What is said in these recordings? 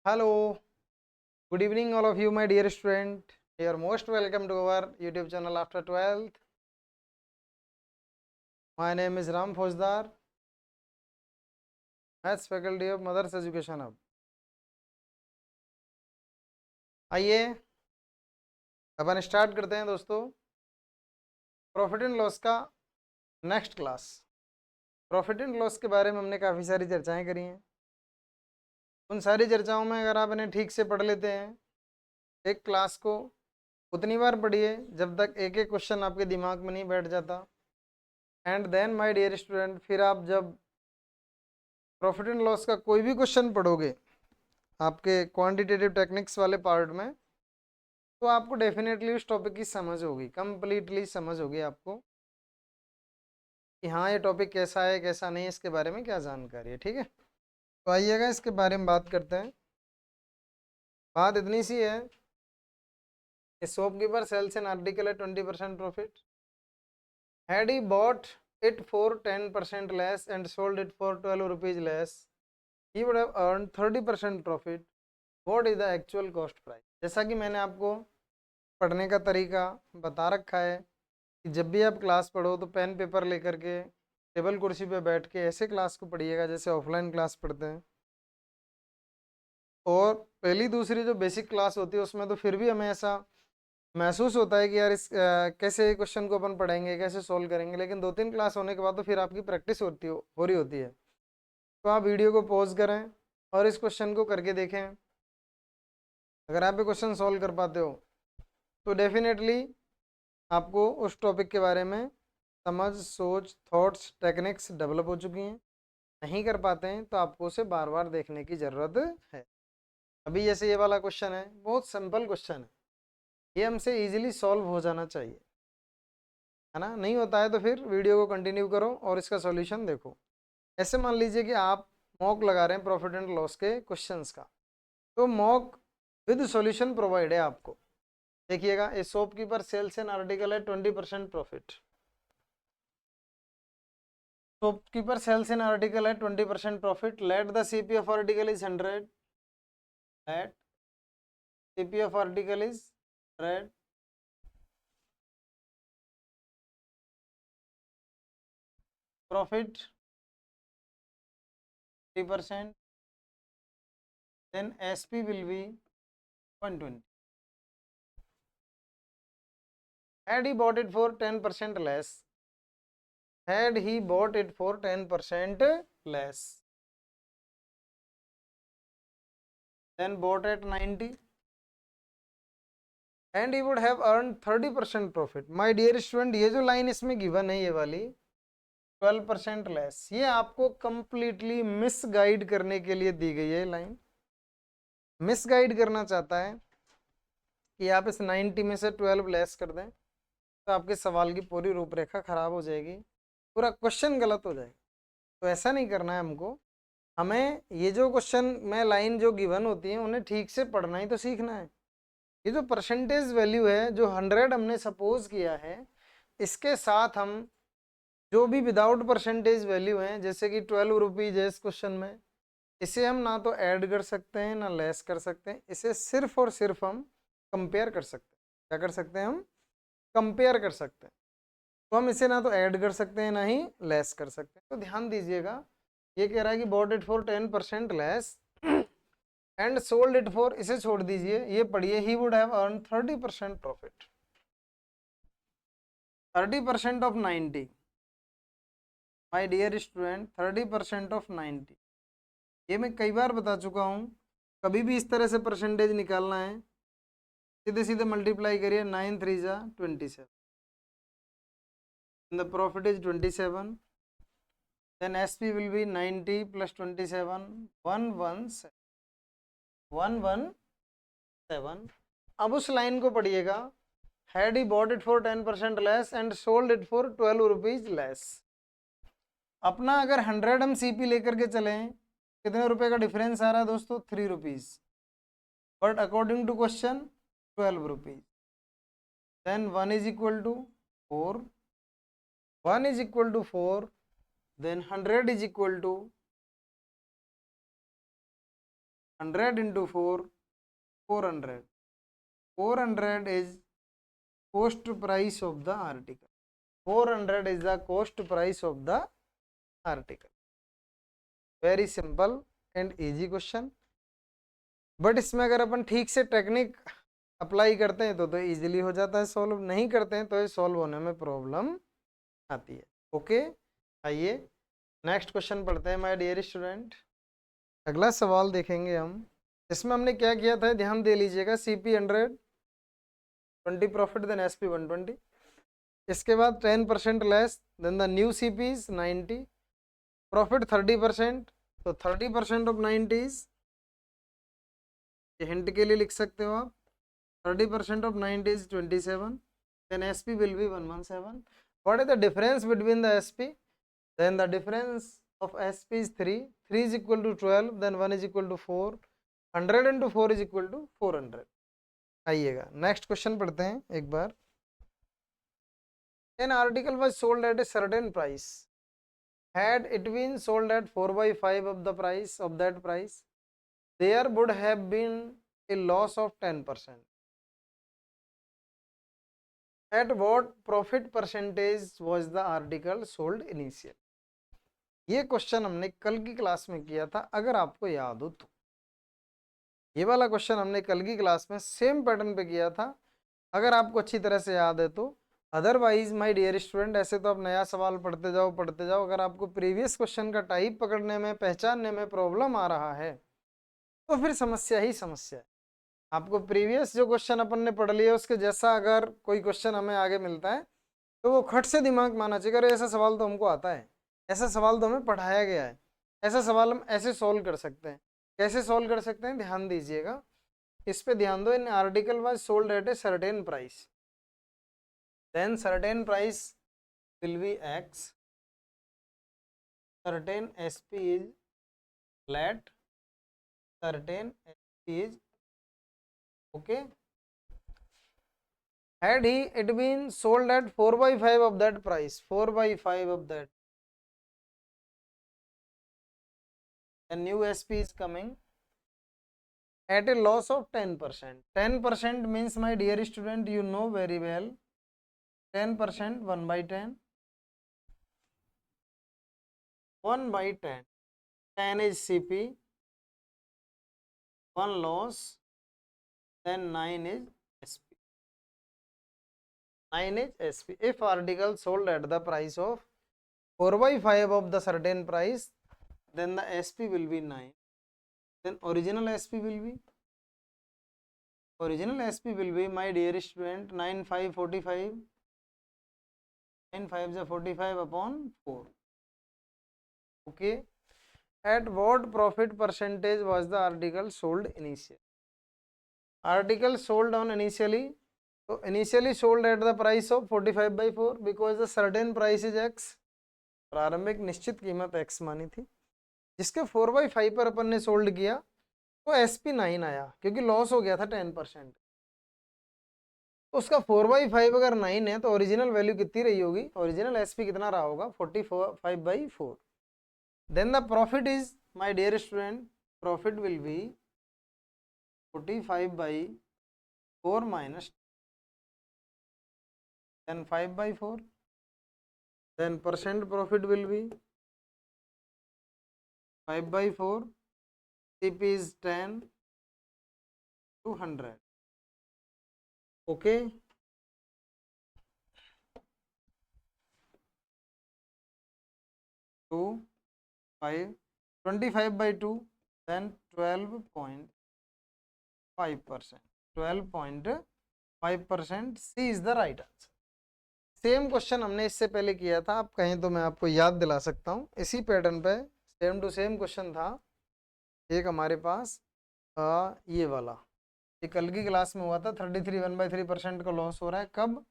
Hello, good evening, all of you, my dear student. You are most welcome to our YouTube channel after 12th. My name is Ram Fauzdar, Maths faculty of Mothers Education Hub. आइए अपन start करते हैं दोस्तों profit and loss का next class. Profit and loss के बारे में हमने काफ़ी सारी चर्चाएं करी हैं। उन सारी चर्चाओं में अगर आप इन्हें ठीक से पढ़ लेते हैं, एक क्लास को उतनी बार पढ़िए जब तक एक एक क्वेश्चन आपके दिमाग में नहीं बैठ जाता। And then my dear student, फिर आप जब प्रॉफिट एंड लॉस का कोई भी क्वेश्चन पढ़ोगे आपके क्वांटिटेटिव टेक्निक्स वाले पार्ट में, तो आपको डेफिनेटली उस टॉपिक की समझ होगी, कंप्लीटली समझ होगी आपको कि हाँ ये टॉपिक कैसा है कैसा नहीं है, इसके बारे में क्या जानकारी है। ठीक है, तो आइएगा इसके बारे में बात करते हैं। बात इतनी सी है, shopkeeper sells an article at 20% profit, had he bought it for 10% less and sold it for 12 rupees less, he would have earned 30% profit. What is the actual cost price? जैसा कि मैंने आपको पढ़ने का तरीका बता रखा है कि जब भी आप क्लास पढ़ो तो पेन पेपर लेकर के टेबल कुर्सी पे बैठ के ऐसे क्लास को पढ़िएगा जैसे ऑफलाइन क्लास पढ़ते हैं। और पहली दूसरी जो बेसिक क्लास होती है उसमें तो फिर भी हमें ऐसा महसूस होता है कि यार इस कैसे क्वेश्चन को अपन पढ़ेंगे, कैसे सोल्व करेंगे, लेकिन 2-3 क्लास होने के बाद तो फिर आपकी प्रैक्टिस हो रही होती है। तो आप वीडियो को पॉज करें और इस क्वेश्चन को करके देखें। अगर आप ये क्वेश्चन सॉल्व कर पाते हो तो डेफिनेटली आपको उस टॉपिक के बारे में समझ, सोच, थॉट्स, टेक्निक्स डेवलप हो चुकी हैं। नहीं कर पाते हैं तो आपको उसे बार बार देखने की ज़रूरत है। अभी जैसे ये वाला क्वेश्चन है, बहुत सिंपल क्वेश्चन है, ये हमसे इजीली सॉल्व हो जाना चाहिए, है ना। नहीं होता है तो फिर वीडियो को कंटिन्यू करो और इसका सॉल्यूशन देखो। ऐसे मान लीजिए कि आप मॉक लगा रहे हैं प्रॉफिट एंड लॉस के क्वेश्चंस का, तो मॉक विद सॉल्यूशन प्रोवाइड है आपको। देखिएगा, a shopkeeper sells an article है 20% profit. Shopkeeper sells an article है 20% profit. Let the CP of article is 100। Let CP of article is 100। Profit 3%, then SP will be 120. Had he bought it for 10% less, had he bought it for 10% less, then bought at 90, and he would have earned 30% profit. My dear student, ये जो line इसमें given है, ये वाली 12% less, ये आपको completely misguide करने के लिए दी गई है लाइन। मिसगाइड करना चाहता है कि आप इस 90 में से 12 लेस कर दें तो आपके सवाल की पूरी रूपरेखा खराब हो जाएगी, पूरा क्वेश्चन गलत हो जाएगा। तो ऐसा नहीं करना है हमको। हमें ये जो क्वेश्चन में लाइन जो गिवन होती है उन्हें ठीक से पढ़ना ही तो सीखना है। ये जो परसेंटेज वैल्यू है, जो 100 हमने सपोज किया है, इसके साथ हम जो भी विदाउट परसेंटेज वैल्यू हैं, जैसे कि 12 रुपीज है इस क्वेश्चन में, इसे हम ना तो ऐड कर सकते हैं ना लेस कर सकते हैं, इसे सिर्फ और सिर्फ हम कंपेयर कर सकते हैं। क्या कर सकते हैं? हम कंपेयर कर सकते हैं। तो हम इसे ना तो ऐड कर सकते हैं ना ही लेस कर सकते हैं। तो ध्यान दीजिएगा, ये कह रहा है कि bought it for 10% less and sold it for, इसे छोड़ दीजिए, ये पढ़िए, he would have earn 30% profit. 30% of 90, my dear student, 30% of 90, ये मैं कई बार बता चुका हूँ। कभी भी इस तरह से परसेंटेज निकालना है, सीधे सीधे मल्टीप्लाई करिए, 9 3 जा 27, the profit is 27, then SP will be 90 plus 27, 117, 117। अब उस लाइन को पढ़िएगा, had he bought it for 10% less and sold it for 12 rupees less. अपना अगर 100 हम CP लेकर के चलें, कितने रुपए का डिफरेंस आ रहा है दोस्तों? 3 rupees, but according to question 12 rupees. Then 1 is equal to 4, 1 is equal to 4, then 100 is equal to 100 into 4, 400. 400 is cost price of the article. 400 is the cost price of the article. Very simple and easy question. But इसमें अगर अपन ठीक से technique apply करते हैं तो easily हो जाता है सॉल्व, नहीं करते हैं तो ये सॉल्व होने में प्रॉब्लम आती है। ओके, आइए नेक्स्ट क्वेश्चन पढ़ते हैं माय डियर स्टूडेंट। अगला सवाल देखेंगे हम। इसमें हमने क्या किया था ध्यान दे लीजिएगा। CP 100, 20 प्रॉफिट देन SP 120, इसके बाद 10% less than the new CP is 90, profit 30%, तो 30% ऑफ 90 इज, हिंट के लिए लिख सकते हो आप, 30% of 90 is 27, then SP will be 117. What is the difference between the SP? Then the difference of SP is 3, 3 is equal to 12, then 1 is equal to 4, 100 into 4 is equal to 400. आइएगा next question पढ़ते हैं एक बार। An article was sold at a certain price. Had it been sold at 4/5 of the price of that price, there would have been a loss of 10%. At what profit percentage was the article sold initially? ये question हमने कल की class में किया था, अगर आपको याद हो तो। ये वाला क्वेश्चन हमने कल की क्लास में सेम पैटर्न पे किया था, अगर आपको अच्छी तरह से याद है तो। अदरवाइज माय डियर स्टूडेंट ऐसे तो आप नया सवाल पढ़ते जाओ पढ़ते जाओ, अगर आपको प्रीवियस क्वेश्चन का टाइप पकड़ने में पहचानने में प्रॉब्लम आ रहा है तो फिर समस्या ही समस्या है। आपको प्रीवियस जो क्वेश्चन अपन ने पढ़ लिया उसके जैसा अगर कोई क्वेश्चन हमें आगे मिलता है तो वो खट से दिमाग माना चाहिए, अरे ऐसा सवाल तो हमको आता है, ऐसा सवाल तो हमें पढ़ाया गया है, ऐसा सवाल हम ऐसे सॉल्व कर सकते हैं। कैसे सॉल्व कर सकते हैं ध्यान दीजिएगा, इस पे ध्यान दो। An article was sold at a certain price, then certain price will be X, certain SP is flat, certain SP is okay. Had it been sold at 4/5 of that price, 4/5 of that, the new SP is coming at a loss of 10%. 10% means my dear student you know very well, 10% 1/10, 1/10, 10 is CP, 1 loss, then 9 is SP. 9 is SP. If article sold at the price of 4/5 of the certain price, then the SP will be 9. Then original SP will be my dear student 9 5 45, 9 5 is 45 upon 4. Okay. At what profit percentage was the article sold initially? Article sold on initially, so initially sold at the price of 45/4 because the certain price is X, प्रारंभिक निश्चित कीमत X मानी थी, जिसके 4/5 पर अपन ने sold किया तो SP 9 आया क्योंकि लॉस हो गया था 10%। तो उसका 4/5 अगर 9 है तो ओरिजिनल वैल्यू कितनी रही होगी, ओरिजिनल SP कितना रहा होगा 45/4। Then the profit is my dear student, profit will be 45/4 minus, then 5/4, then percent profit will be 5/4, CP is 10 to 100. Okay. Two 5 25/2, then 12.5%, 12.5%, C is the right answer. Same question हमने इससे पहले किया था, आप कहें तो मैं आपको याद दिला सकता हूँ, इसी पैटर्न पे सेम टू सेम क्वेश्चन था एक हमारे पास। ये वाला ये कल की क्लास में हुआ था। 33 1/3% का लॉस हो रहा है, कब,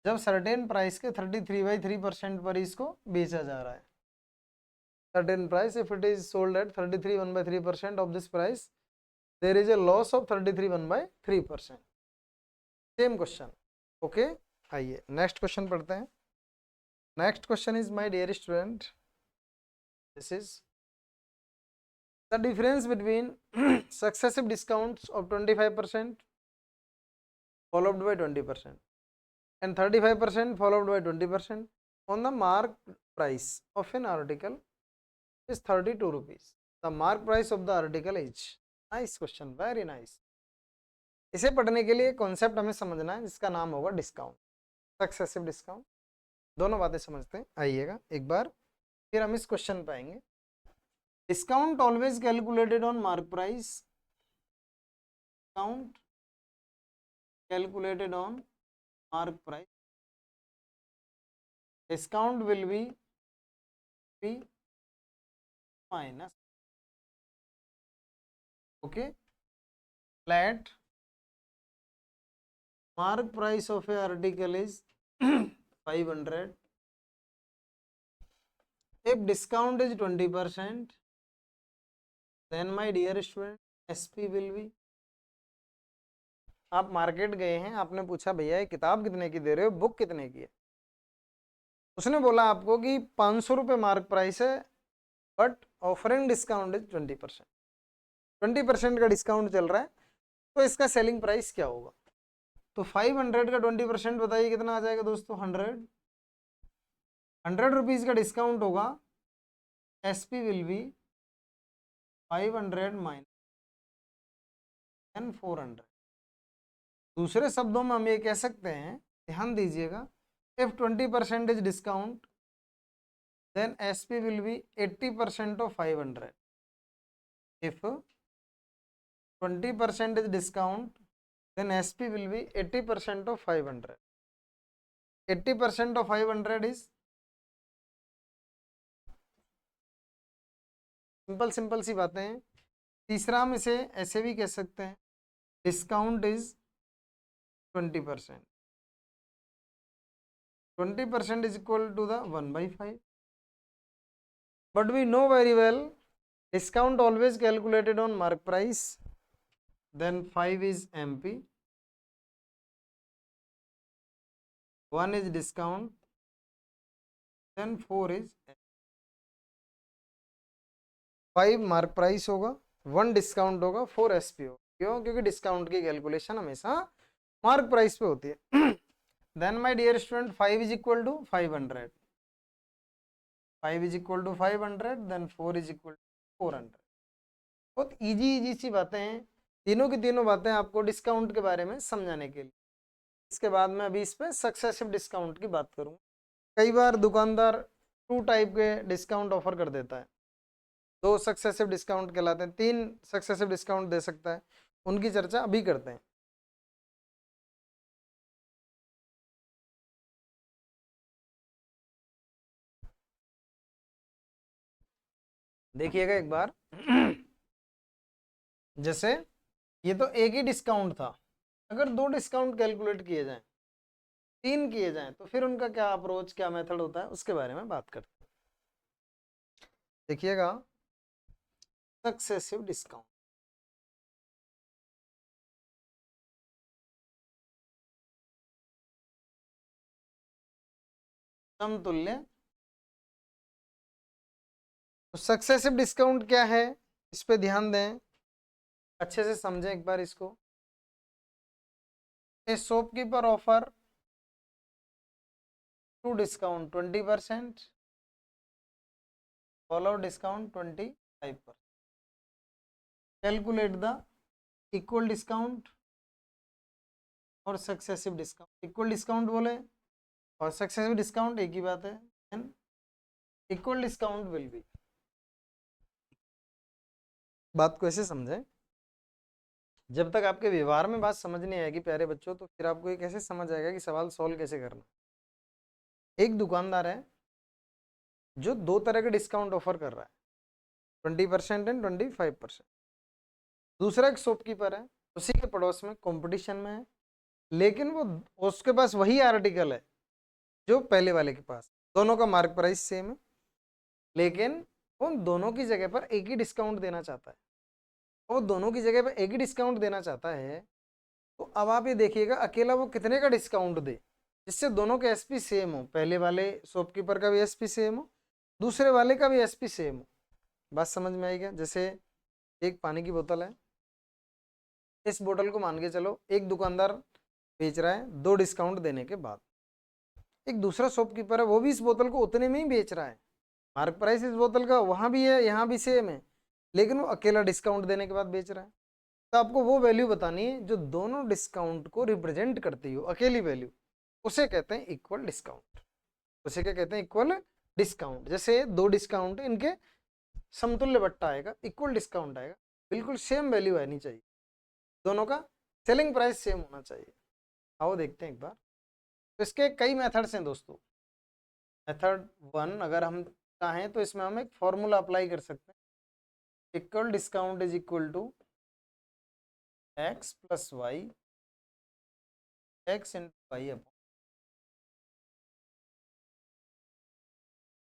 जब सर्टेन प्राइस के 33/3% पर इसको बेचा जा रहा है। Certain price, if it is sold at 33 1/3% of this price, there is a loss of 33 1/3%। Same question. Okay, आइए नेक्स्ट क्वेश्चन पढ़ते हैं। Next question is my dear student, this is the difference between successive discounts of 25% followed by 20% and 35% followed by 20% on the mark price of an article is 32 rupees. The mark price of the article is, nice question, very nice. इसे पढ़ने के लिए concept हमें समझना है जिसका नाम होगा डिस्काउंट, सक्सेसिव डिस्काउंट। दोनों बातें समझते हैं, आइएगा एक बार फिर हम इस क्वेश्चन पे आएंगे। Discount always calculated on mark price, discount calculated on mark price, discount will be minus, okay, flat mark price of a article is 500. If discount is 20%, then my dear student SP will be, आप market गए हैं, आपने पूछा भैया ये किताब कितने की दे रहे हो, बुक कितने की है, उसने बोला आपको कि 500 रुपये मार्क प्राइस है बट ऑफरिंग डिस्काउंट इज 20%, 20% का डिस्काउंट चल रहा है, तो इसका सेलिंग प्राइस क्या होगा। तो 500 का 20% बताइए कितना आ जाएगा दोस्तों, 100 रुपीज़ का डिस्काउंट होगा, SP विल बी 500 माइनस 400। दूसरे शब्दों में हम ये कह सकते हैं, ध्यान दीजिएगा, if 20% is discount then SP will be 80% of 500। If 20% is discount, then SP will be 80% of 500. 80% of 500 is simple सी बातें हैं। तीसरा हम इसे ऐसे भी कह सकते हैं, discount is 20%, 20% is equal to the 1/5, but we know very well discount always calculated on mark price, then 5 is MP, 1 is discount, then 4 is 5 mark price होगा, 1 डिस्काउंट होगा, 4 SP होगा। क्यों? क्योंकि डिस्काउंट की कैलकुलेशन हमेशा मार्क प्राइस पे होती है। Then my dear student 5 is equal to 500, 5 is equal to 500, then 4 is equal to 400। बहुत इजी सी बातें हैं, तीनों की तीनों बातें आपको डिस्काउंट के बारे में समझाने के लिए। इसके बाद मैं अभी इस पे सक्सेसिव डिस्काउंट की बात करूँ। कई बार दुकानदार 2 टाइप के डिस्काउंट ऑफर कर देता है, 2 सक्सेसिव डिस्काउंट कहलाते हैं, 3 सक्सेसिव डिस्काउंट दे सकता है, उनकी चर्चा अभी करते हैं। देखिएगा एक बार, जैसे ये तो एक ही डिस्काउंट था, अगर 2 डिस्काउंट कैलकुलेट किए जाएं, 3 किए जाएं, तो फिर उनका क्या अप्रोच, क्या मेथड होता है, उसके बारे में बात करते हैं। देखिएगा सक्सेसिव डिस्काउंट, समतुल्य। तो सक्सेसिव डिस्काउंट क्या है, इस पे ध्यान दें, अच्छे से समझें एक बार इसको। A shopkeeper offer to discount 20%, follow discount 25%, calculate the equal discount और सक्सेसिव डिस्काउंट। इक्वल डिस्काउंट बोले और सक्सेसिव डिस्काउंट एक ही बात है, and equal discount will be, बात को ऐसे समझें, जब तक आपके व्यवहार में बात समझ नहीं आएगी प्यारे बच्चों, तो फिर आपको ये कैसे समझ आएगा कि सवाल सॉल्व कैसे करना। एक दुकानदार है जो 2 तरह के डिस्काउंट ऑफर कर रहा है, 20% एंड 25%। दूसरा एक शॉपकीपर है, उसी के पड़ोस में कंपटीशन में है, लेकिन वो उसके पास वही आर्टिकल है जो पहले वाले के पास, दोनों का मार्क प्राइस सेम है, लेकिन वो दोनों की जगह पर एक ही डिस्काउंट देना चाहता है। वो दोनों की जगह पर एक ही डिस्काउंट देना चाहता है, तो अब आप ये देखिएगा अकेला वो कितने का डिस्काउंट दे जिससे दोनों के SP सेम हो, पहले वाले शॉपकीपर का भी SP सेम हो, दूसरे वाले का भी SP सेम हो। बात समझ में आई क्या? जैसे एक पानी की बोतल है, इस बोतल को मान के चलो एक दुकानदार बेच रहा है 2 डिस्काउंट देने के बाद, एक दूसरा शॉपकीपर है वो भी इस बोतल को उतने में ही बेच रहा है, मार्क प्राइस इस बोतल का वहां भी है यहाँ भी सेम है, लेकिन वो अकेला डिस्काउंट देने के बाद बेच रहा है। तो आपको वो वैल्यू बतानी है जो दोनों डिस्काउंट को रिप्रेजेंट करती हो, अकेली वैल्यू, उसे कहते हैं इक्वल डिस्काउंट। उसे क्या कहते हैं? Equal discount. जैसे 2 डिस्काउंट, इनके समतुल्य बट्टा आएगा, इक्वल डिस्काउंट आएगा, बिल्कुल सेम वैल्यू आनी चाहिए, दोनों का सेलिंग प्राइस सेम होना चाहिए। आओ देखते हैं एक बार। तो इसके कई मेथड्स हैं दोस्तों। मेथड 1 अगर हम चाहें तो इसमें हम एक फॉर्मूला अप्लाई कर सकते हैं, equal discount is equal to x plus y, x into y upon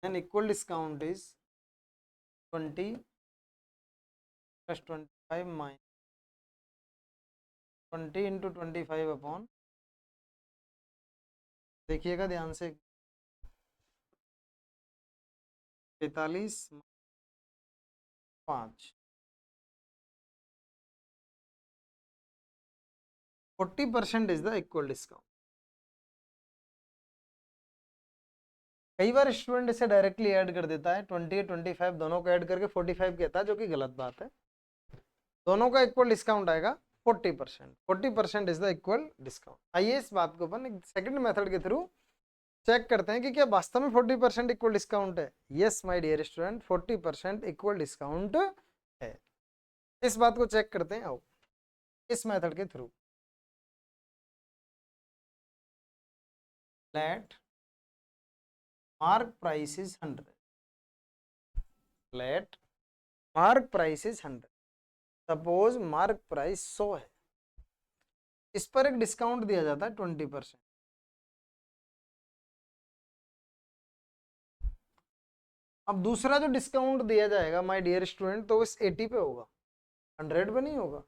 n, equal discount is 20 plus 25 minus 20 into 25 upon, देखिएगा ध्यान से, 45 5, 40% इज द इक्वल डिस्काउंट। कई बार स्टूडेंट इसे डायरेक्टली ऐड कर देता है, 20 25 दोनों को ऐड करके 45 कहता है, जो कि गलत बात है। दोनों का इक्वल डिस्काउंट आएगा 40%, 40% इज द इक्वल डिस्काउंट। आइए इस बात को अपन एक सेकंड मेथड के थ्रू चेक करते हैं कि क्या वास्तव में 40% इक्वल डिस्काउंट है। Yes my dear student, 40% equal discount है। इस बात को चेक करते हैं आओ इस मेथड के through. Let mark price is 100, let mark price is 100, suppose mark price 100 है, इस पर एक डिस्काउंट दिया जाता है 20%। अब दूसरा जो डिस्काउंट दिया जाएगा माय डियर स्टूडेंट, तो इस 80 पे होगा, 100 पे नहीं होगा।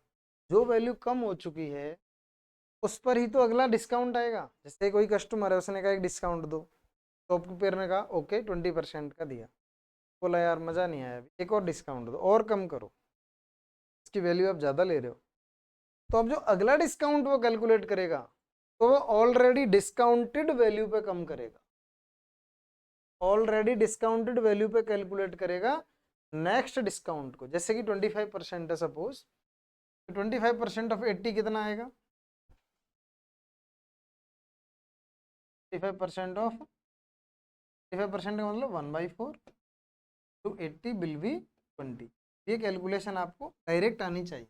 जो वैल्यू कम हो चुकी है उस पर ही तो अगला डिस्काउंट आएगा। जैसे कोई कस्टमर है, उसने कहा एक डिस्काउंट दो, तो शॉपकीपर ने कहा ओके 20% का दिया, बोला यार मजा नहीं आया, एक और डिस्काउंट दो और कम करो, इसकी वैल्यू आप ज्यादा ले रहे हो। तो अब जो अगला डिस्काउंट वो कैलकुलेट करेगा, तो वो ऑलरेडी डिस्काउंटेड वैल्यू पे कम करेगा, ऑलरेडी डिस्काउंटेड वैल्यू पे कैलकुलेट करेगा नेक्स्ट डिस्काउंट को। जैसे कि 25% है सपोज, तो 25% ऑफ 80 कितना आएगा? 25% ऑफ 25% का मतलब 1/4 टू 80 विल बी 20। ये कैलकुलेशन आपको डायरेक्ट आनी चाहिए।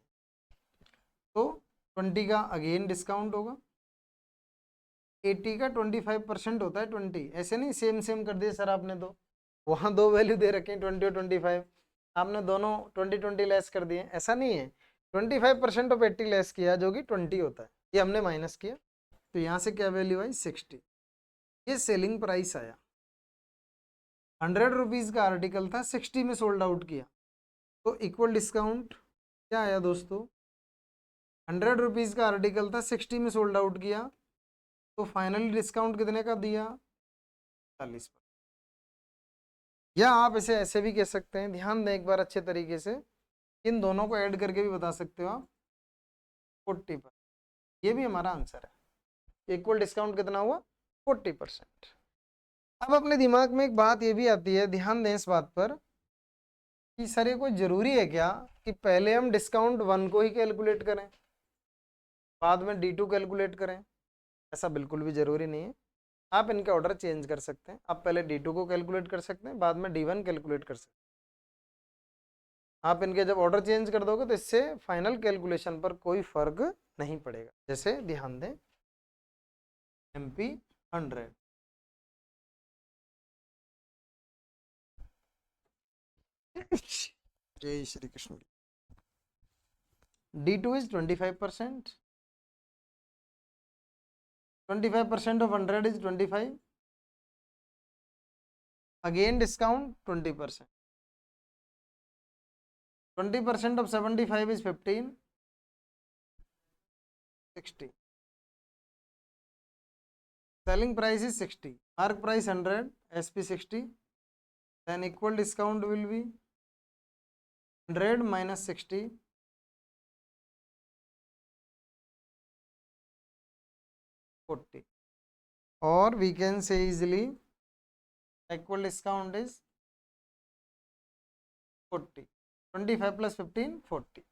तो 20 का अगेन डिस्काउंट होगा, 80 का 25% होता है 20। ऐसे नहीं सेम सेम कर दिया सर आपने, तो वहाँ दो वैल्यू दे रखे हैं 20 और 25, आपने दोनों 20 लेस कर दिए, ऐसा नहीं है। 25% ऑफ 80 लेस किया जो कि 20 होता है, ये हमने माइनस किया। तो यहाँ से क्या वैल्यू आई? 60। ये सेलिंग प्राइस आया। 100 रुपीज़ का आर्टिकल था, 60 में सोल्ड आउट किया, तो इक्वल डिस्काउंट क्या आया दोस्तों? 100 रुपीज़ का आर्टिकल था, 60 में सोल्ड आउट किया, तो फाइनली डिस्काउंट कितने का दिया? 40। या आप इसे ऐसे भी कह सकते हैं, ध्यान दें एक बार अच्छे तरीके से, इन दोनों को ऐड करके भी बता सकते हो आप, 40%। ये भी हमारा आंसर है। इक्वल डिस्काउंट कितना हुआ? 40%। अब अपने दिमाग में एक बात ये भी आती है, ध्यान दें इस बात पर, कि सर ये कोई जरूरी है क्या कि पहले हम डिस्काउंट 1 को ही कैलकुलेट करें बाद में D2 कैलकुलेट करें? ऐसा बिल्कुल भी जरूरी नहीं है। आप इनका ऑर्डर चेंज कर सकते हैं, आप पहले D2 को कैलकुलेट कर सकते हैं, बाद में D1 कैलकुलेट कर सकते हैं। आप इनके जब ऑर्डर चेंज कर दोगे तो इससे फाइनल कैलकुलेशन पर कोई फर्क नहीं पड़ेगा। जैसे ध्यान दें, MP 100, जय Shri Krishna. D2 is 25%, 25% of 100 is 25, again discount 20%, 20% of 75 is 15, 60, selling price is 60, mark price 100, SP 60, then equal discount will be 100 minus 60 40, और we can say easily equal discount is 40, 25 plus 15 40।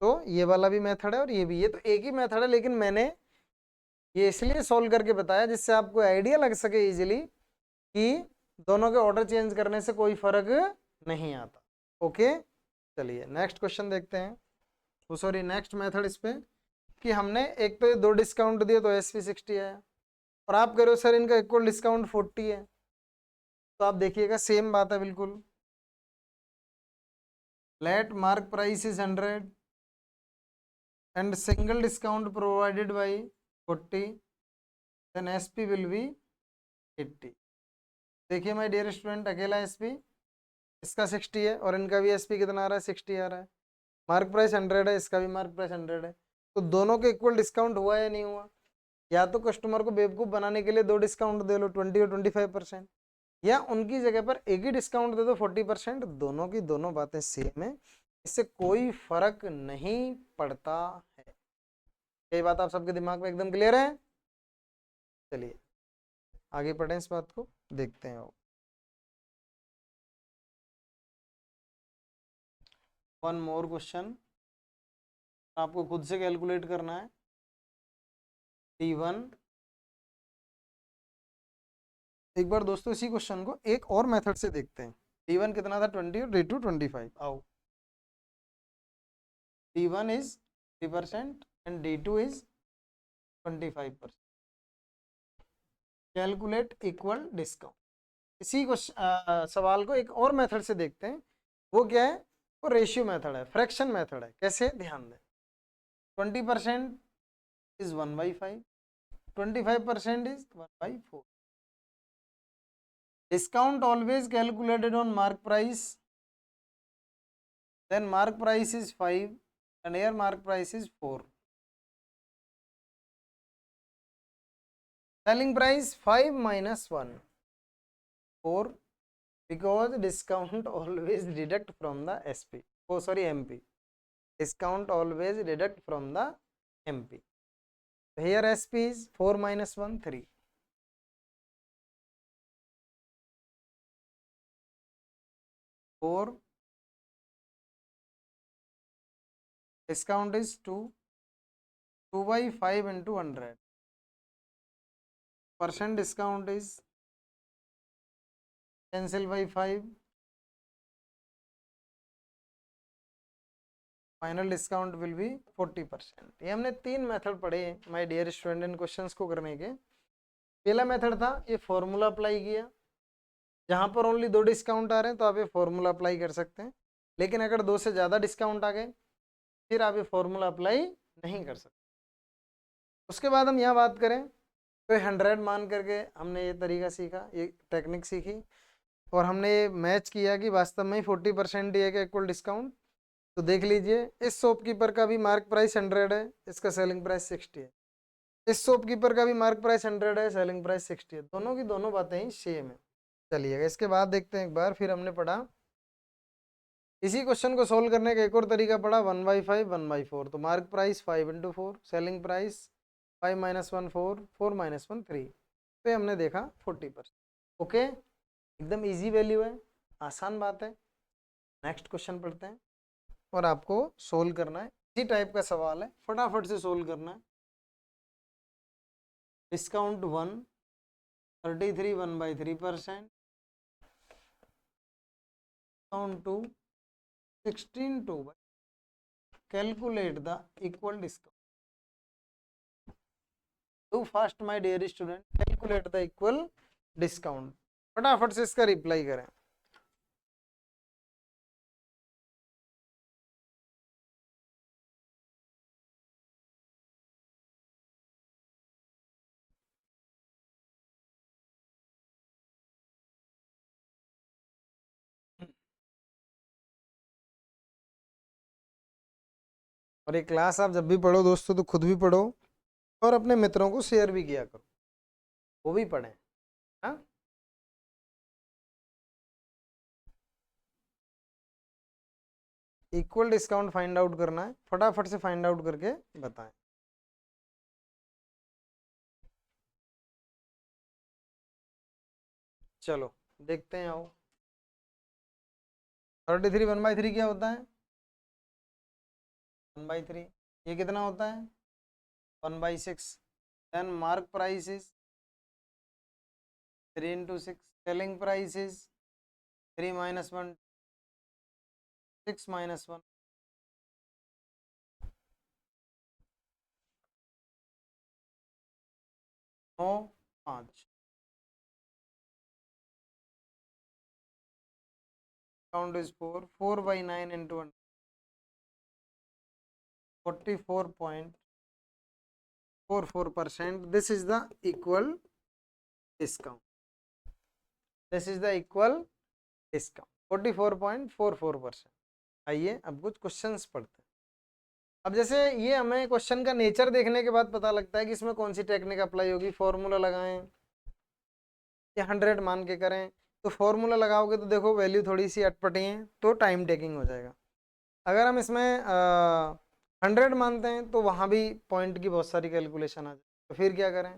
तो ये वाला भी मेथड है और ये भी, ये तो एक ही मेथड है, लेकिन मैंने ये इसलिए सोल्व करके बताया जिससे आपको आइडिया लग सके इजीली कि दोनों के ऑर्डर चेंज करने से कोई फर्क नहीं आता। ओके, चलिए नेक्स्ट क्वेश्चन देखते हैं। वो सॉरी नेक्स्ट मेथड इस पे कि हमने एक तो ये 2 डिस्काउंट दिए तो एसपी 60 है, और आप कह रहे हो सर इनका इक्वल डिस्काउंट 40 है, तो आप देखिएगा सेम बात है बिल्कुल। Let mark price is 100 and single discount provided by 40, then SP will be 80। देखिए माय डियर स्टूडेंट, अकेला SP इसका 60 है और इनका भी SP कितना आ रहा है, 60 आ रहा है। मार्क प्राइस 100 है, इसका भी मार्क प्राइस 100 है, तो दोनों के इक्वल डिस्काउंट हुआ या नहीं हुआ? या तो कस्टमर को बेवकूफ़ बनाने के लिए 2 डिस्काउंट दे लो 20 और 25%, या उनकी जगह पर एक ही डिस्काउंट दे दो 40%। दोनों की दोनों बातें सेम है, इससे कोई फर्क नहीं पड़ता है। ये बात आप सबके दिमाग में एकदम क्लियर है? चलिए आगे पढ़ें, इस बात को देखते हैं। वन मोर क्वेश्चन, आपको खुद से कैलकुलेट करना है। T1, एक बार दोस्तों इसी क्वेश्चन को एक और मेथड से देखते हैं। T1 कितना था 20 और D2 25। आओ, T1 is 3% and D2 is 25%। Calculate equal discount. इसी को सवाल को एक और मेथड से देखते हैं। वो क्या है? वो रेशियो मेथड है, फ्रैक्शन मेथड है। कैसे? ध्यान दें, 20% is 1/5, 25% is 1/4। Discount always calculated on mark price, then mark price is 5 and here mark price is 4. Selling price 5 minus 1, 4, because discount always deduct from the SP. Oh sorry, MP. Discount always deduct from the MP. So here SP is 4 minus 1, 3. Four, discount is 2, 2/5 into 100. Percent discount is cancel by 5. Final discount will be 40%। ये हमने 3 method पढ़े my dear student इन questions को करने के। पहला method था ये फॉर्मूला अप्लाई किया, जहां पर ओनली 2 डिस्काउंट आ रहे हैं तो आप ये फॉर्मूला अप्लाई कर सकते हैं, लेकिन अगर 2 से ज़्यादा डिस्काउंट आ गए फिर आप ये फॉर्मूला अप्लाई नहीं कर सकते। उसके बाद हम यहाँ बात करें तो 100 मान करके हमने ये तरीका सीखा, ये टेक्निक सीखी, और हमने ये मैच किया कि वास्तव में 40% दिए गए इक्वल डिस्काउंट। तो देख लीजिए, इस शॉपकीपर का भी मार्क प्राइस 100 है, इसका सेलिंग प्राइस 60 है। इस शॉपकीपर का भी मार्क प्राइस 100 है, सेलिंग प्राइस 60 है। दोनों की दोनों बातें ही सेम है। चलिएगा इसके बाद देखते हैं एक बार, फिर हमने पढ़ा इसी क्वेश्चन को सोल्व करने का एक और तरीका पढ़ा, 1/5 1/4। तो mark price 5 into 4, selling price 5 minus 1 4, 4 minus 1 3। तो हमने देखा 40%। ओके, एकदम इजी वैल्यू है, आसान बात है। नेक्स्ट क्वेश्चन पढ़ते हैं और आपको सोल्व करना है। इसी टाइप का सवाल है, फटाफट से सोल्व करना है। Discount 1, 33 1/3%, discount 2, 16 2, calculate the equal discount. Do fast my dear student, calculate the equal discount. फटाफट से इसका रिप्लाई करें। और ये क्लास आप जब भी पढ़ो दोस्तों तो खुद भी पढ़ो और अपने मित्रों को शेयर भी किया करो, वो भी पढ़ें। हाँ, इक्वल डिस्काउंट फाइंड आउट करना है, फटाफट से फाइंड आउट करके बताएं। चलो देखते हैं, आओ। 33 1/3 क्या होता है? 1/3। ये कितना होता है? 1/6। Then mark price is 3 into 6, selling price is 3 minus 1, 6 minus 1, 9 5। Count is 4, 4/9 into 1, 44.44%. This is the equal discount. This is the equal discount, 44.44%। आइए अब कुछ क्वेश्चंस पढ़ते हैं। अब जैसे ये हमें क्वेश्चन का नेचर देखने के बाद पता लगता है कि इसमें कौन सी टेक्निक अप्लाई होगी। फॉर्मूला लगाएं या 100 मान के करें, तो फॉर्मूला लगाओगे तो देखो वैल्यू थोड़ी सी अटपटी है, तो टाइम टेकिंग हो जाएगा। अगर हम इसमें 100 मानते हैं तो वहाँ भी पॉइंट की बहुत सारी कैलकुलेशन आ जाए, तो फिर क्या करें?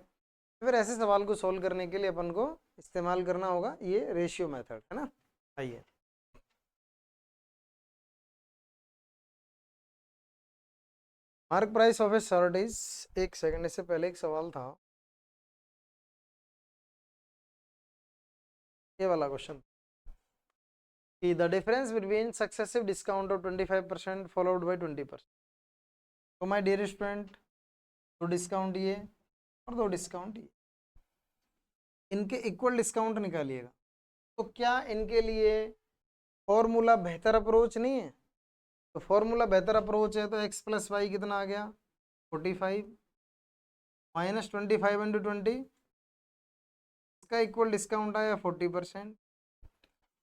तो फिर ऐसे सवाल को सोल्व करने के लिए अपन को इस्तेमाल करना होगा ये रेशियो मेथड, है ना। आइए, mark price of A shirt is, एक सेकंड, इससे पहले एक सवाल था, ये वाला क्वेश्चन कि the difference between successive discount of 25% followed by 20%। तो माय डियर स्टूडेंट, दो डिस्काउंट ये और दो डिस्काउंट ये, इनके इक्वल डिस्काउंट निकालिएगा। तो क्या इनके लिए फॉर्मूला बेहतर अप्रोच नहीं है? तो फॉर्मूला बेहतर अप्रोच है तो x प्लस वाई कितना आ गया? 45 माइनस 25 इंटू 20, इसका इक्वल डिस्काउंट आया 40%।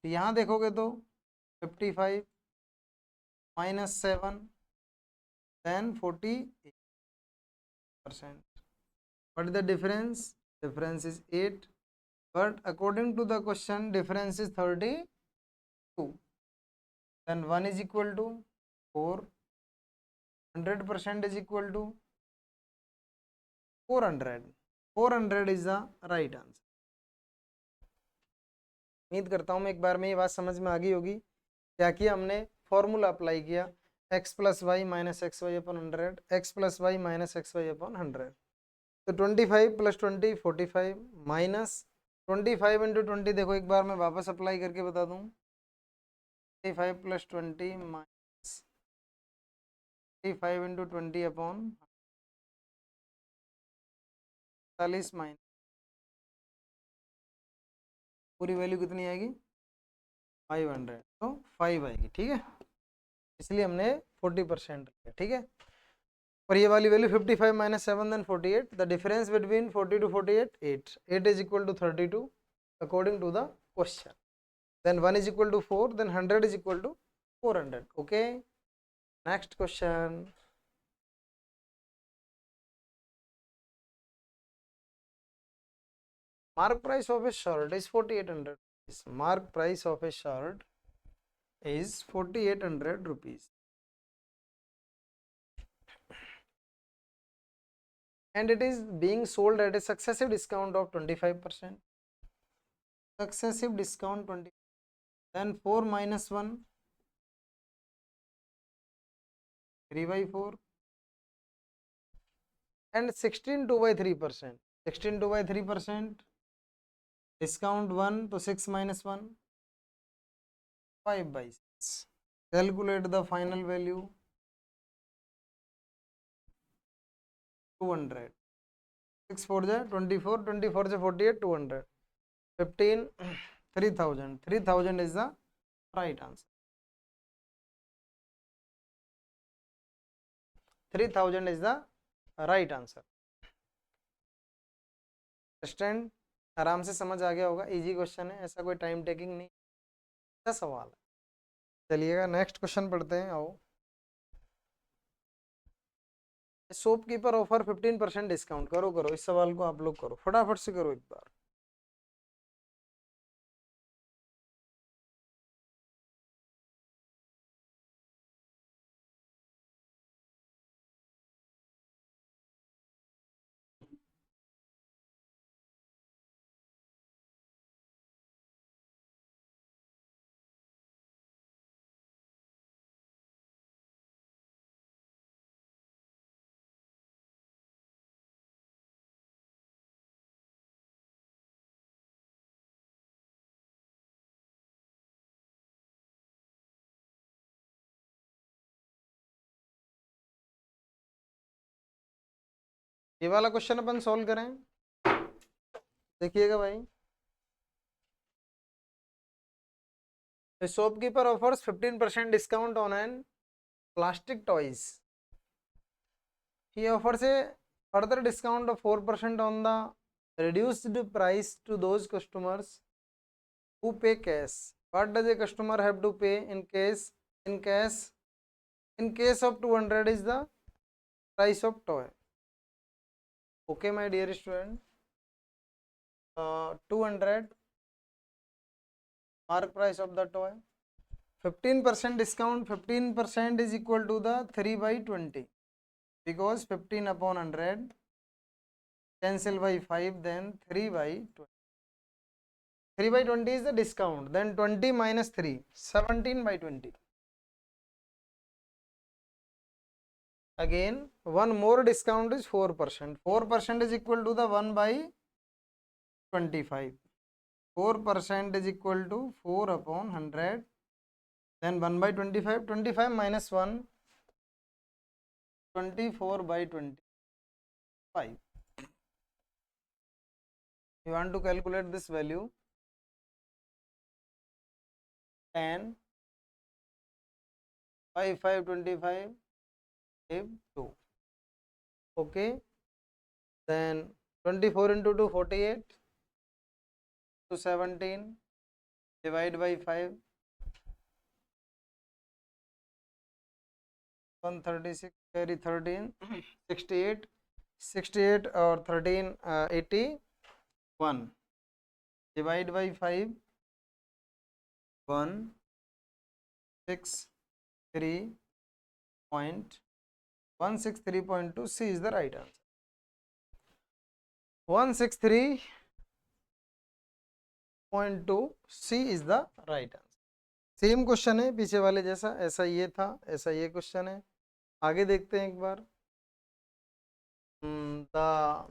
यहाँ देखोगे तो 55 minus 7 then 48%। What is the difference? Difference is 8, but according to the question difference is 32, then 1 is equal to 4, 100% is equal to 400, 400 is the right answer। उम्मीद करता हूँ मैं एक बार में ये बात समझ में आ गई होगी। क्या किया हमने? फॉर्मूला अप्लाई किया, x plus Y minus x y upon 100, x plus Y minus x y upon 100। तो 25 प्लस 20 45 माइनस 25 इंटू 20, देखो एक बार मैं वापस अप्लाई करके बता दूं, 25 plus 20 minus 25 into 20 upon 40 minus, पूरी वैल्यू कितनी आएगी? 500, तो 5 आएगी, ठीक है। इसलिए हमने 40% लिया, ठीक है। और ये वाली value 55 minus 7 then 48, the difference between 40 to 48 8, 8 is equal to 32 according to the question. Then 1 is equal to 4, then 100 is equal to 400. Okay, next question. Mark price of a shirt is 4800. Mark price of a shirt is 4800 rupees, and it is being sold at a successive discount of 25%. Successive discount 20, then 4 minus 1, 3/4, and 16 2/3%. 16 2/3%, discount 1, तो 6 minus 1, 5/6. Calculate the final value, 200, 6 4 जा 24, 24 से 48, 200, 15, 3000, 3000 is the right answer, 3000 is the right answer। Stand आराम से समझ आ गया होगा, easy question है, ऐसा कोई टाइम टेकिंग नहीं, अच्छा सवाल है। चलिएगा नेक्स्ट क्वेश्चन पढ़ते हैं, आओ। शॉपकीपर ऑफर 15% डिस्काउंट, करो करो इस सवाल को आप लोग करो, फटाफट से करो एक बार। ये वाला क्वेश्चन अपन सॉल्व करें, देखिएगा भाई। Shopkeeper offers 15% discount on an plastic toys. He offers a further discount of 4% on the reduced price to those customers who pay cash. What does a customer have to pay in cash? In case of 200 is the price of toy. Okay, my dear student. 200 mark price of the toy. 15% discount. 15% is equal to the 3 by 20. Because 15 upon 100 cancel by 5, then 3 by 20. 3 by 20 is the discount, then 20 minus 3, 17 by 20. Again, one more discount is 4%. 4% is equal to the 1 by 25. 4% is equal to 4 upon 100, then 1 by 25. 25 minus 1, 24 by 25. You want to calculate this value, 10 by 5, 25, 2. Okay, then 24 into 2, 48, to 17, divide by 5, 136, carry 13, 68, 68 or 13, 81, divide by 5, 163.2. C is the right answer. 163.2 C is the right answer. Same question है पीछे वाले जैसा, ऐसा ये था, ऐसा ये question है। आगे देखते हैं एक बार। The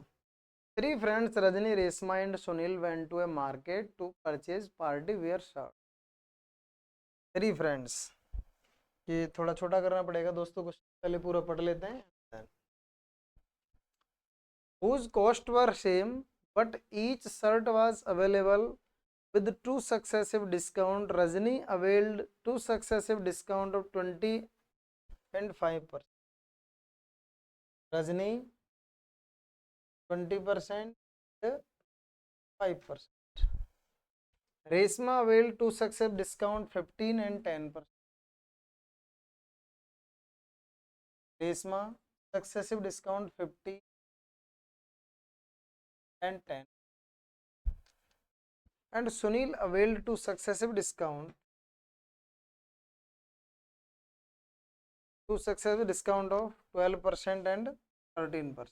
three friends Rajni, Resma and Sunil went to a market to purchase party wear shirt. Three friends, ये थोड़ा छोटा करना पड़ेगा दोस्तों, कुछ पहले पूरा पढ़ लेते हैं। Whose cost were same but each shirt was available with two successive discount. Rajni availed two successive discount of 20 and 5%. Rajni 20%, 5%. Resma availed two successive discount 15 and 10%. Resma successive discount 50 and 10. And Sunil availed two successive discount, of 12% and 13%.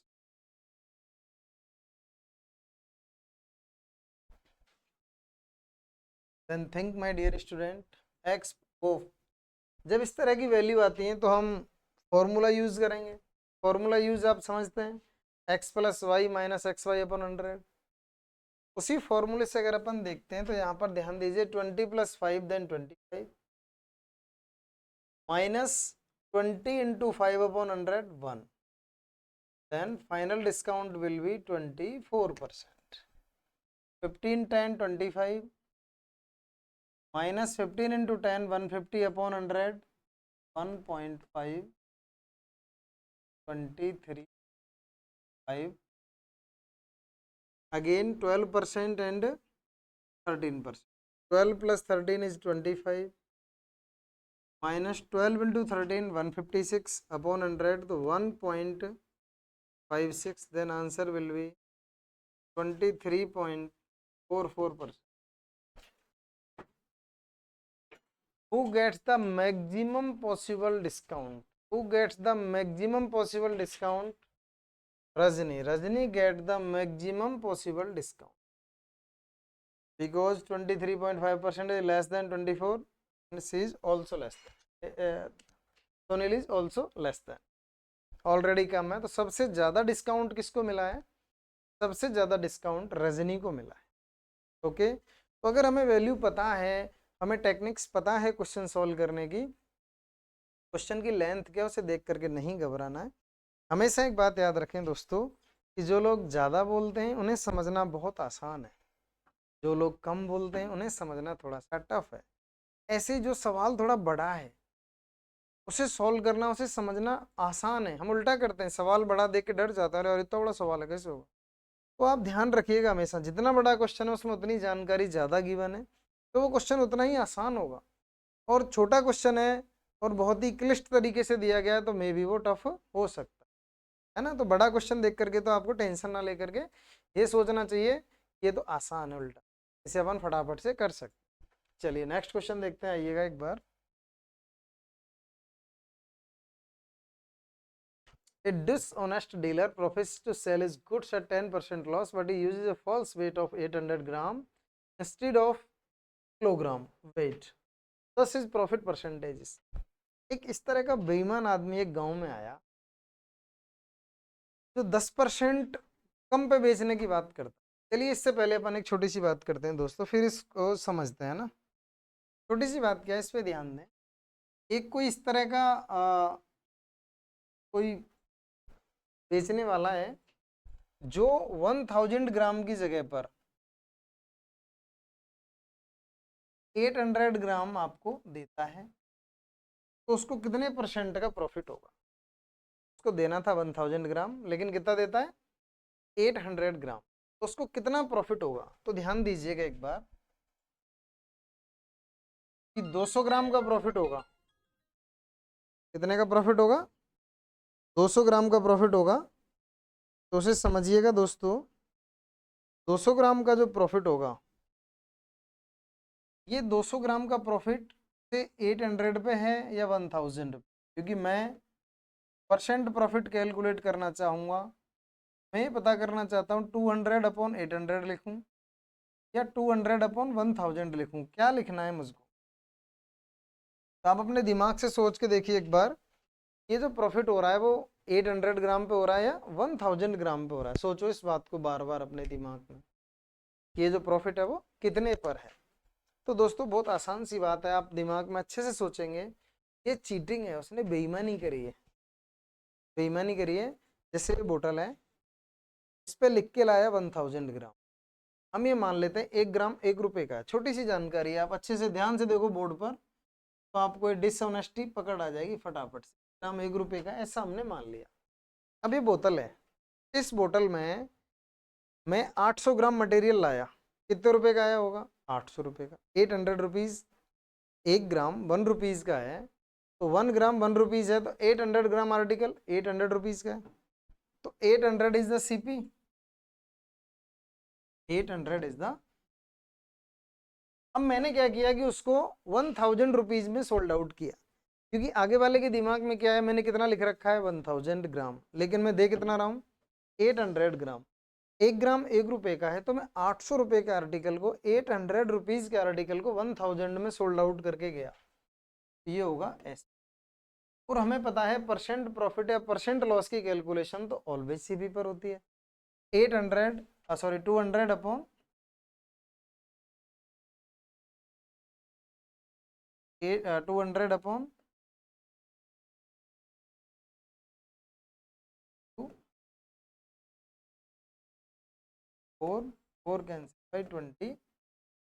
Then think, my dear student, x o, जब इस तरह की value आती हैं तो हम formula use करेंगे। Formula use आप समझते हैं, x plus Y minus x Y अपन 100। उसी फॉर्मूले से अगर अपन देखते हैं तो यहाँ पर ध्यान दीजिए, 20 plus 5 then 25 minus 20 into 5 upon 100, 1. Then final discount will be 24%. 15, 10, 25 minus 15 into 10, 150 upon 100, 1.5, 23, 5. Again 12% and 13%. 12 plus 13 is 25. Minus 12 into 13, 156 upon 100, so 1.56. Then answer will be 23.44%. Who gets the maximum possible discount? Who gets the maximum possible discount? Rajni. Rajni gets the maximum possible discount because 23.5% is less than 24 and C is also less than. Sunil is also less than. Already कम है, तो सबसे ज्यादा discount किसको मिला है? सबसे ज्यादा डिस्काउंट रजनी को मिला है। ओके, तो अगर हमें वैल्यू पता है, हमें टेक्निक्स पता है क्वेश्चन सॉल्व करने की, क्वेश्चन की लेंथ क्या उसे देख करके नहीं घबराना है। हमेशा एक बात याद रखें दोस्तों कि जो लोग ज़्यादा बोलते हैं उन्हें समझना बहुत आसान है, जो लोग कम बोलते हैं उन्हें समझना थोड़ा सा टफ है। ऐसे जो सवाल थोड़ा बड़ा है उसे सॉल्व करना, उसे समझना आसान है। हम उल्टा करते हैं, सवाल बड़ा देख के डर जाता है, और इतना बड़ा सवाल है कैसे होगा। तो आप ध्यान रखिएगा, हमेशा जितना बड़ा क्वेश्चन है उसमें उतनी जानकारी ज़्यादा गिवन है, तो वो क्वेश्चन उतना ही आसान होगा। और छोटा क्वेश्चन है और बहुत ही क्लिष्ट तरीके से दिया गया है तो मे बी वो टफ हो सकता है ना। तो बड़ा क्वेश्चन देख करके तो आपको टेंशन ना लेकर के ये सोचना चाहिए ये तो आसान है, उल्टा इसे अपन फटाफट से कर सकते। चलिए नेक्स्ट क्वेश्चन देखते हैं, आइएगा एक बार। A dishonest dealer professes to sell his goods at 10% loss, but he uses a false weight of 800 gram instead of kilogram weight. Thus his profit percentages. एक इस तरह का बेईमान आदमी एक गांव में आया जो 10% कम पे बेचने की बात करता है। चलिए इससे पहले अपन एक छोटी सी बात करते हैं दोस्तों, फिर इसको समझते हैं ना। छोटी सी बात क्या है, इस पे ध्यान दें। एक कोई इस तरह का कोई बेचने वाला है जो 1000 ग्राम की जगह पर 800 ग्राम आपको देता है, तो उसको कितने परसेंट का प्रॉफिट होगा। उसको देना था 1000 ग्राम, लेकिन कितना देता है 800 ग्राम, तो उसको कितना प्रॉफिट होगा। तो ध्यान दीजिएगा एक बार कि 200 ग्राम का प्रॉफिट होगा। कितने का प्रॉफिट होगा, 200 ग्राम का प्रॉफिट होगा। तो उसे समझिएगा दोस्तों, 200 ग्राम का जो प्रॉफिट होगा, ये 200 ग्राम का प्रॉफिट से 800 पे है या 1000 पे, क्योंकि मैं परसेंट प्रॉफिट कैलकुलेट करना चाहूँगा। मैं ये पता करना चाहता हूँ 200 अपॉन 800 लिखूँ या 200 अपॉन 1000 लिखूँ, क्या लिखना है मुझको। तो आप अपने दिमाग से सोच के देखिए एक बार, ये जो प्रॉफिट हो रहा है वो 800 ग्राम पे हो रहा है या 1000 ग्राम पे हो रहा है। सोचो इस बात को बार बार अपने दिमाग में, ये जो प्रॉफिट है वो कितने पर है। तो दोस्तों बहुत आसान सी बात है, आप दिमाग में अच्छे से सोचेंगे, ये चीटिंग है, उसने बेईमानी करी है। बेईमानी करी है। जैसे ये बोतल है, इस पे लिख के लाया 1000 ग्राम। हम ये मान लेते हैं 1 ग्राम 1 रुपए का है। छोटी सी जानकारी है, आप अच्छे से ध्यान से देखो बोर्ड पर, तो आपको डिसऑनेस्टी पकड़ आ जाएगी फटाफट से। ग्राम 1 रुपए का ऐसा हमने मान लिया। अब ये बोतल है, इस बोतल में मैं 800 ग्राम मटेरियल लाया, कितने रुपए का आया होगा, 800 रुपए का। 800 रुपीज, 1 ग्राम 1 रुपीज का है, तो 1 ग्राम 1 रुपीज है, तो 800 ग्राम आर्टिकल 800 रुपीज का है, तो 800 is the CP. 800 is the. अब मैंने क्या किया कि उसको 1000 रुपीज में सोल्ड आउट किया, क्योंकि आगे वाले के दिमाग में क्या है, मैंने कितना लिख रखा है 1000 ग्राम, लेकिन मैं दे कितना रहा हूँ 800 ग्राम। 1 ग्राम 1 रुपए का है, तो मैं 800 रुपए के आर्टिकल को 800 रुपीज के आर्टिकल को 1000 में सोल्ड आउट करके गया। ये होगा ऐसे। और हमें पता है परसेंट प्रॉफिट या परसेंट लॉस की कैलकुलेशन तो ऑलवेज सीपी पर होती है। 200 अपॉन 200 अपॉन 4 कैंसिल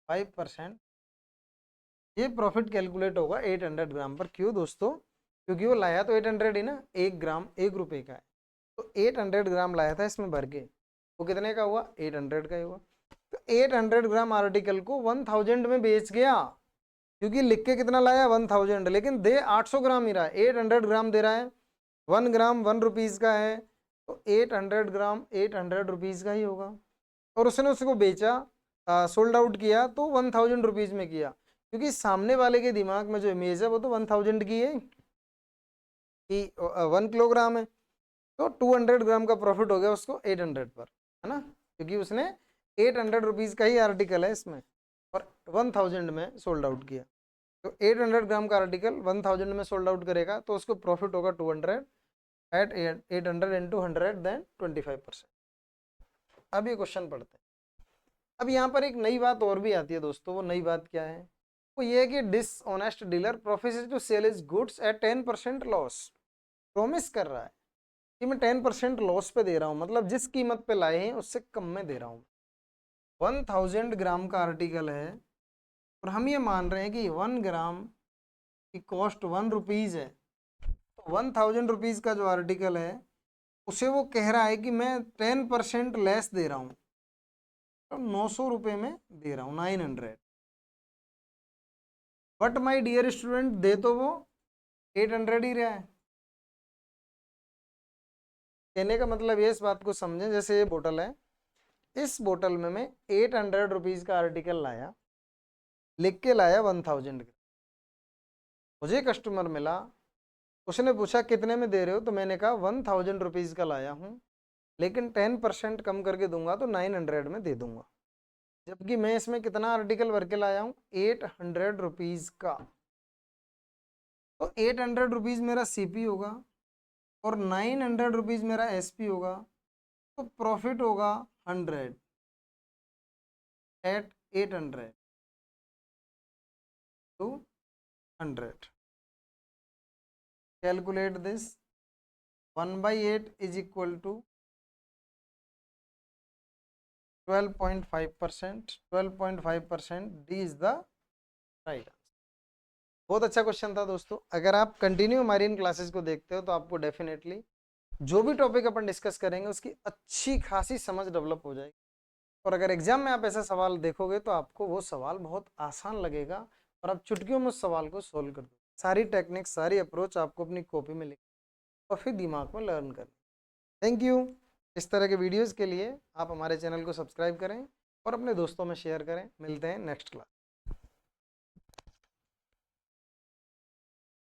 बाई 25%। ये प्रॉफिट कैलकुलेट होगा 800 ग्राम पर। क्यों दोस्तों, क्योंकि वो लाया तो 800 ही ना, 1 ग्राम 1 रुपए का है, तो 800 ग्राम लाया था इसमें भर के, वो कितने का हुआ 800 का ही हुआ। तो 800 ग्राम आर्टिकल को 1000 में बेच गया, क्योंकि लिख के कितना लाया 1000, लेकिन दे 800 ग्राम ही रहा है, 800 ग्राम दे रहा है, 1 ग्राम 1 रुपीज का है, तो 800 ग्राम 800 रुपीज का ही होगा। और उसने उसको बेचा, सोल्ड आउट किया तो 1000 रुपीज में किया, क्योंकि सामने वाले के दिमाग में जो इमेज है वो तो 1000 की है कि 1 किलोग्राम है, तो 200 ग्राम का प्रॉफिट हो गया उसको 800 पर, है ना, क्योंकि उसने 800 रुपीज का ही आर्टिकल है इसमें और 1000 में सोल्ड आउट किया। तो 800 ग्राम का आर्टिकल 1000 में सोल्ड आउट करेगा तो उसको प्रॉफिट होगा 200 एट 800 इंटू 100 देन 25%। अब ये क्वेश्चन पढ़ते हैं। अब यहाँ पर एक नई बात और भी आती है दोस्तों, वो नई बात क्या है, वो ये है कि dishonest dealer professes to sell his goods at 10% loss. Promise कर रहा है कि मैं 10% लॉस पे दे रहा हूँ, मतलब जिस कीमत पे लाए हैं उससे कम में दे रहा हूँ। 1000 ग्राम का आर्टिकल है और हम ये मान रहे हैं कि 1 ग्राम की कॉस्ट 1 रुपीज़ है, तो 1000 रुपीज़ का जो आर्टिकल है उसे वो कह रहा है कि मैं 10% लेस दे रहा हूँ, तो 900 रुपये में दे रहा हूँ, 900। बट माई डियर स्टूडेंट, दे तो वो 800 ही रहा है। कहने का मतलब ये, इस बात को समझें, जैसे ये बोतल है, इस बोतल में मैं 800 रुपीज़ का आर्टिकल लाया, लिख के लाया 1000 का। मुझे कस्टमर मिला, उसने पूछा कितने में दे रहे हो, तो मैंने कहा 1000 रुपीज़ का लाया हूँ, लेकिन 10% कम करके दूंगा तो 900 में दे दूंगा। जबकि मैं इसमें कितना आर्टिकल भर के लाया हूँ, 800 रुपीज़ का। तो 800 रुपीज़ मेरा सीपी होगा और 900 रुपीज़ मेरा एसपी होगा, तो प्रॉफिट होगा 100 at 800 to 100। Calculate this, 1/8 is equal to 12.5%। 12.5%, D is the right answer. बहुत अच्छा क्वेश्चन था दोस्तों। अगर आप कंटिन्यू हमारी इन क्लासेस को देखते हो तो आपको डेफिनेटली जो भी टॉपिक अपन डिस्कस करेंगे उसकी अच्छी खासी समझ डेवलप हो जाएगी, और अगर एग्जाम में आप ऐसा सवाल देखोगे तो आपको वो सवाल बहुत आसान लगेगा और आप चुटकियों में उस सवाल को सोल्व कर दो। सारी टेक्निक, सारी अप्रोच आपको अपनी कॉपी में लिख और फिर दिमाग में लर्न करना। Thank you. इस तरह के वीडियोस के लिए आप हमारे चैनल को सब्सक्राइब करें और अपने दोस्तों में शेयर करें। मिलते हैं नेक्स्ट क्लास।